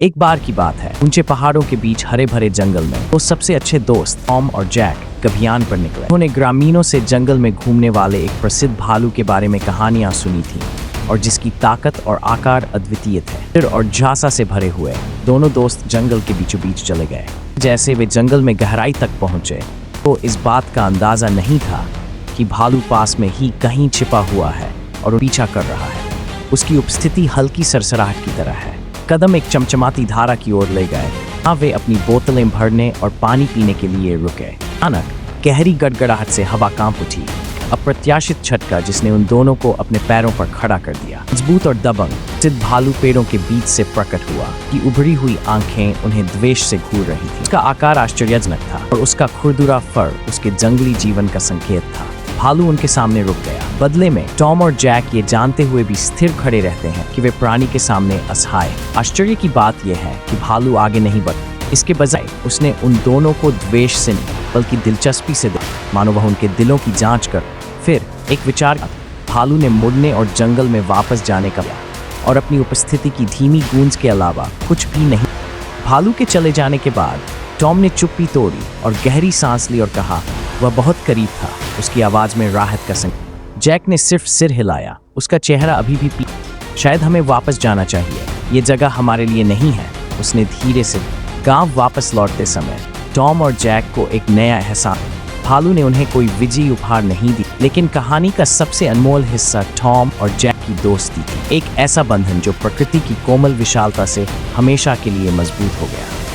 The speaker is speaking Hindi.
एक बार की बात है, ऊंचे पहाड़ों के बीच हरे भरे जंगल में वो सबसे अच्छे दोस्त टॉम और जैक अभियान पर निकले। उन्होंने ग्रामीणों से जंगल में घूमने वाले एक प्रसिद्ध भालू के बारे में कहानियां सुनी थी और जिसकी ताकत और आकार अद्वितीय थे। डर और झांसा से भरे हुए दोनों दोस्त जंगल के बीचों बीच चले गए। जैसे वे जंगल में गहराई तक पहुंचे तो इस बात का अंदाजा नहीं था कि भालू पास में ही कहीं छिपा हुआ है और पीछा कर रहा है। उसकी उपस्थिति हल्की सरसराहट की तरह है। कदम एक चमचमाती धारा की ओर ले गए। हाँ, वे अपनी बोतलें भरने और पानी पीने के लिए रुके। अचानक गहरी गड़गड़ाहट से हवा कांप उठी। अप्रत्याशित झटका जिसने उन दोनों को अपने पैरों पर खड़ा कर दिया। मजबूत और दबंग सिद्ध भालू पेड़ों के बीच से प्रकट हुआ कि उभरी हुई आंखें उन्हें द्वेष से घूर रही थी। उसका आकार आश्चर्यजनक था और उसका खुरदुरा फर उसके जंगली जीवन का संकेत था। भालू उनके सामने रुक गया। बदले में टॉम और जैक ये जानते हुए भी स्थिर खड़े रहते हैं कि वे प्राणी के सामने असहाय। आश्चर्य की बात यह है कि भालू आगे नहीं बढ़ा। इसके बजाय उसने उन दोनों को द्वेष से नहीं बल्कि दिलचस्पी से देखा, मानो वह उनके दिलों की जांच कर। फिर एक विचार, भालू ने मुड़ने और जंगल में वापस जाने का और अपनी उपस्थिति की धीमी गूंज के अलावा कुछ भी नहीं। भालू के चले जाने के बाद टॉम ने चुप्पी तोड़ी और गहरी सांस ली और कहा, वह बहुत करीब था। उसकी आवाज में राहत का संकेत। जैक ने सिर्फ सिर हिलाया। उसका चेहरा अभी भी शायद हमें वापस जाना चाहिए, ये जगह हमारे लिए नहीं है, उसने धीरे से। गांव वापस लौटते समय टॉम और जैक को एक नया एहसास। भालू ने उन्हें कोई विजयी उपहार नहीं दी, लेकिन कहानी का सबसे अनमोल हिस्सा टॉम और जैक की दोस्ती थी। एक ऐसा बंधन जो प्रकृति की कोमल विशालता से हमेशा के लिए मजबूत हो गया।